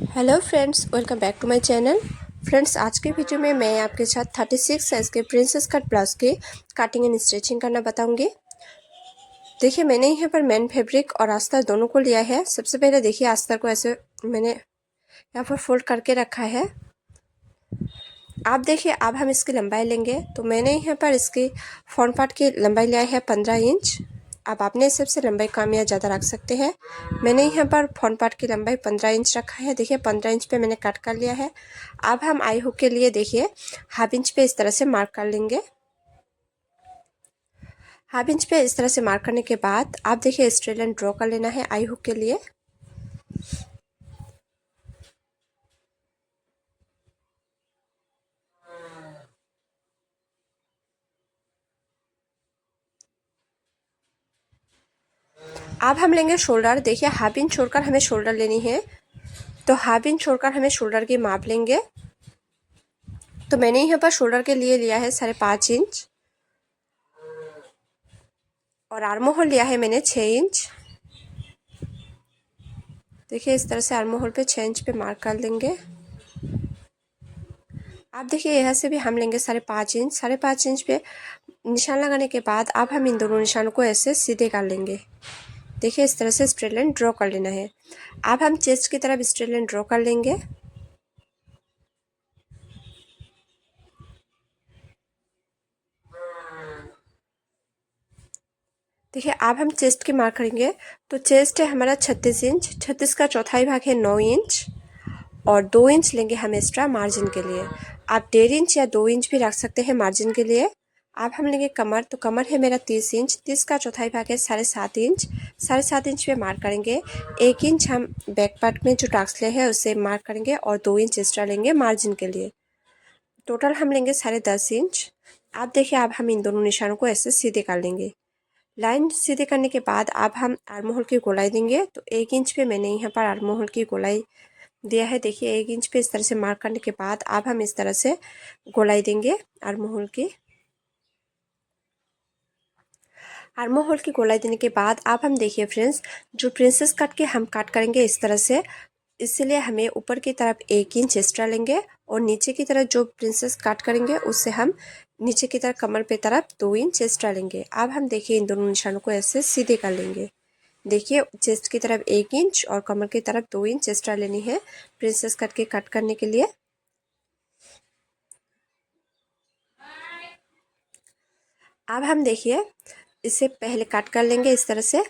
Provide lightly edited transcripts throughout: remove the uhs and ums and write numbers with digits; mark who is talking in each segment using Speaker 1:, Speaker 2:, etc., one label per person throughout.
Speaker 1: Hello friends, welcome back to my channel. Friends, आज के video में मैं आपके साथ 36 साइज़ के प्रिंसेस कट ब्लाउज की कटिंग एंड स्टिचिंग करना बताऊंगी। देखिए, मैंने यहाँ पर मेन फैब्रिक और अस्तर दोनों को लिया है। सबसे पहले देखिए, अस्तर को ऐसे मैंने यहाँ पर फोल्ड करके रखा है। आप देखिए, अब हम इसकी लंबाई लेंगे। तो मैंने यहाँ पर इसकी फ्रंट पार्ट की लंबाई लिया है 15 इंच। आप अपने हिसाब से लंबाई कम या ज़्यादा रख सकते हैं। मैंने यहाँ पर फ्रंट पार्ट की लंबाई 15 इंच रखा है। देखिए, 15 इंच पे मैंने कट कर लिया है। अब हम आई हुक के लिए देखिए हाफ इंच पे इस तरह से मार्क कर लेंगे। हाफ इंच पे इस तरह से मार्क करने के बाद आप देखिए स्ट्रेट लाइन ड्रॉ कर लेना है आई हुक के लिए। अब हम लेंगे शोल्डर। देखिए, हाफ इंच छोड़कर हमें शोल्डर लेनी है। तो हाफ इंच छोड़कर हमें शोल्डर की माप लेंगे। तो मैंने यहाँ पर शोल्डर के लिए लिया है 5.5 इंच और आर्म होल लिया है मैंने 6 इंच। देखिए, इस तरह से आर्म होल पे 6 इंच पे मार्क कर देंगे। आप देखिए, यहाँ से भी हम लेंगे 5.5 इंच। 5.5 इंच पे निशान लगाने के बाद अब हम इन दोनों निशानों को ऐसे सीधे कर लेंगे। देखिए, इस तरह से स्ट्रेट लाइन ड्रॉ कर लेना है। अब हम चेस्ट की तरफ स्ट्रेट लाइन ड्रॉ कर लेंगे। देखिए, अब हम चेस्ट की मार्क करेंगे। तो चेस्ट है हमारा 36 इंच। 36 का चौथाई भाग है 9 इंच और 2 इंच लेंगे हम एक्स्ट्रा मार्जिन के लिए। आप 1.5 इंच या 2 इंच भी रख सकते हैं मार्जिन के लिए। अब हम लेंगे कमर। तो कमर है मेरा 30 इंच। 30 का चौथाई भाग है 7.5 इंच। 7.5 इंच पे मार्क करेंगे। 1 इंच हम बैक पार्ट में जो टाक्स ले है उससे मार्क करेंगे और 2 इंच एक्स्ट्रा लेंगे मार्जिन के लिए। टोटल हम लेंगे 10.5 इंच। आप देखिए, अब हम इन दोनों निशानों को ऐसे सीधे कर लेंगे। लाइन सीधे करने के बाद अब हम आर्म होल की गोलाई देंगे। तो 1 इंच पे मैंने यहाँ पर आर्म होल की गोलाई दिया है। देखिए, 1 इंच पे इस तरह से मार्क करने के बाद अब हम इस तरह से गोलाई देंगे आर्म होल की। आर्म होल की गोलाई देने के बाद अब हम देखिए फ्रेंड्स, जो प्रिंसेस कट के हम काट करेंगे इस तरह से, इसलिए हमें ऊपर की तरफ 1 इंच एक्स्ट्रा लेंगे और नीचे की तरफ जो प्रिंसेस कट करेंगे उससे हम नीचे की तरफ कमर पे तरफ 2 इंच एक्स्ट्रा लेंगे। अब हम देखिए इन दोनों निशानों को ऐसे सीधे कर लेंगे। देखिए, चेस्ट की तरफ 1 इंच और कमर की तरफ 2 इंच एक्स्ट्रा लेनी है प्रिंसेस कट के कट करने के लिए। अब हम देखिए इसे पहले कट कर लेंगे इस तरह से।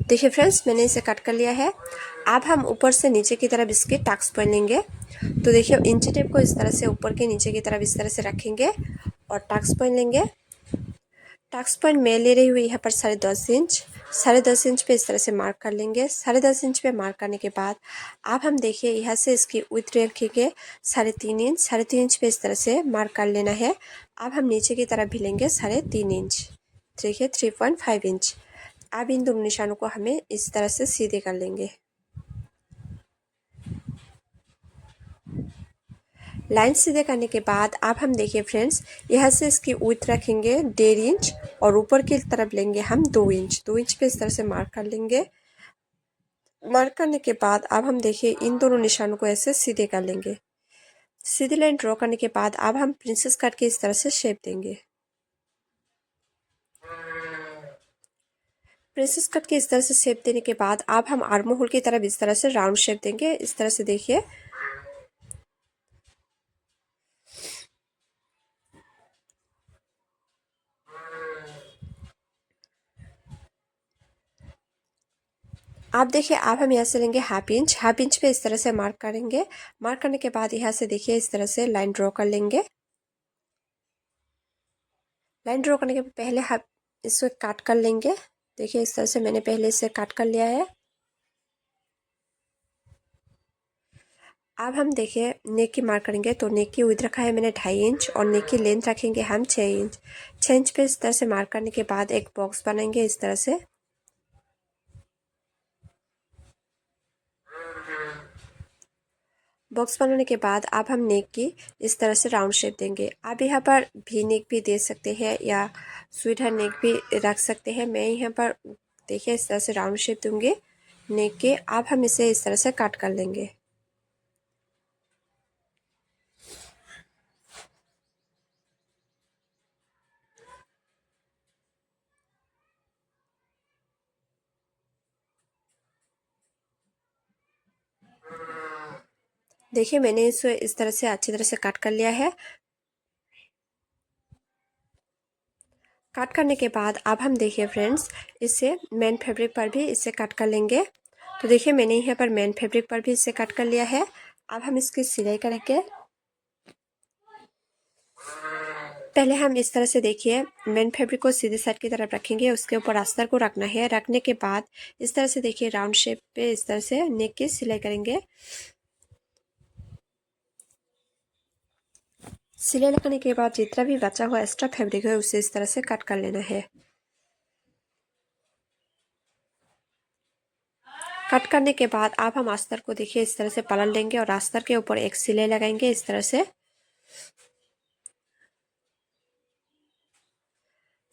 Speaker 1: देखिए फ्रेंड्स, मैंने इसे कट कर लिया है। अब हम ऊपर से नीचे की तरफ इसके टक्स पॉइंट लेंगे। तो देखिए, इंची टेप को इस तरह से ऊपर के नीचे की तरफ इस तरह से रखेंगे और टक्स पॉइंट लेंगे। टक्स पॉइंट मैं ले रही हूँ यहाँ पर 10.5 इंच। 10.5 इंच पे इस तरह से मार्क कर लेंगे। 10.5 इंच पे मार्क करने के बाद अब हम देखिए यहाँ से इसकी विड्थ रखेंगे 3.5 इंच। 3.5 इंच पे इस तरह से मार्क कर लेना है। अब हम नीचे की तरफ भी लेंगे 3.5 इंच। देखिए, 3.5 इंच। अब इन दोनों निशानों को हमें इस तरह से सीधे कर लेंगे। लाइन सीधे करने के बाद अब हम देखिए फ्रेंड्स, यहाँ से इसकी विड्थ रखेंगे 1.5 इंच और ऊपर की तरफ लेंगे हम 2 इंच। 2 इंच पे इस तरह से मार्क कर लेंगे। मार्क करने के बाद अब हम देखिए इन दोनों निशानों को ऐसे सीधे कर लेंगे। सीधी लाइन ड्रॉ करने के बाद अब हम प्रिंसेस कट के इस तरह से शेप देंगे। प्रिंसेस कट के इस तरह से शेप देने के बाद अब हम आर्म होल की तरफ इस तरह से राउंड शेप देंगे। इस तरह से देखिए, आप देखिए, अब हम यहाँ से लेंगे हाफ इंच। हाफ इंच पे इस तरह से मार्क करेंगे। मार्क करने के बाद यहाँ से देखिए इस तरह से लाइन ड्रॉ कर लेंगे। लाइन ड्रॉ करने के पहले हाफ इसको काट कर लेंगे। देखिए, इस तरह से मैंने पहले इसे काट कर लिया है। अब हम देखिए नेक की मार्क करेंगे। तो नेक की विड्थ रखा है मैंने 2.5 इंच और नेक की लेंथ रखेंगे हम 6 इंच। 6 इंच पे इस तरह से मार्क करने के बाद एक बॉक्स बनाएंगे इस तरह से। बॉक्स बनाने के बाद अब हम नेक की इस तरह से राउंड शेप देंगे। आप यहाँ पर भी नेक भी दे सकते हैं या स्वीटर नेक भी रख सकते हैं। मैं यहाँ पर देखिए इस तरह से राउंड शेप दूंगी नेक के। अब हम इसे इस तरह से कट कर लेंगे। देखिए मैंने इसे इस तरह से अच्छी तरह से कट कर लिया है। कट करने के बाद अब हम देखिए फ्रेंड्स इसे मेन फैब्रिक पर भी इसे कट कर लेंगे। तो देखिए मैंने यहाँ पर मेन फैब्रिक पर भी इसे कट कर लिया है। अब हम इसकी सिलाई करेंगे। पहले हम इस तरह से देखिए मेन फैब्रिक को सीधे साइड की तरफ रखेंगे, उसके ऊपर अस्तर को रखना है। रखने के बाद इस तरह से देखिए राउंड शेप पे इस तरह से नेक की सिलाई करेंगे। सिलाई लगाने के बाद जितना भी बचा हुआ एक्स्ट्रा फैब्रिक है उसे इस तरह से कट कर लेना है। कट करने के बाद अब हम अस्तर को देखिए इस तरह से पलट लेंगे और अस्तर के ऊपर एक सिलाई लगाएंगे इस तरह से।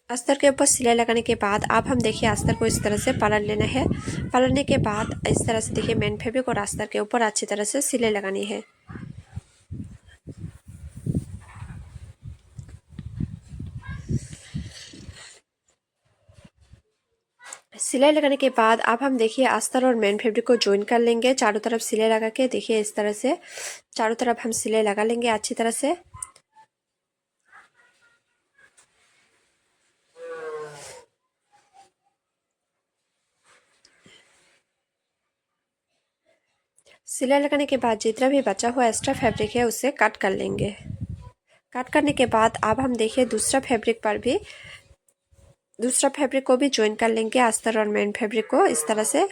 Speaker 1: अस्तर के ऊपर सिलाई लगाने के बाद अब हम देखिए अस्तर को इस तरह से पलट लेना है। पलटने के बाद इस तरह से देखिए मेन फैब्रिक और अस्तर के ऊपर अच्छी तरह से सिलाई लगानी है। सिलाई लगाने के बाद अब हम देखिए अस्तर और मेन फैब्रिक को ज्वाइन कर लेंगे। चारों तरफ सिलाई लगा के देखिए इस तरह से चारों तरफ हम सिलाई लगा लेंगे अच्छी तरह से। सिलाई लगाने के बाद जितना भी बचा हुआ एक्स्ट्रा फैब्रिक है उसे कट कर लेंगे। कट करने के बाद अब हम देखिए दूसरा फैब्रिक को भी ज्वाइन कर लेंगे अस्तर और मेन फैब्रिक को इस तरह से।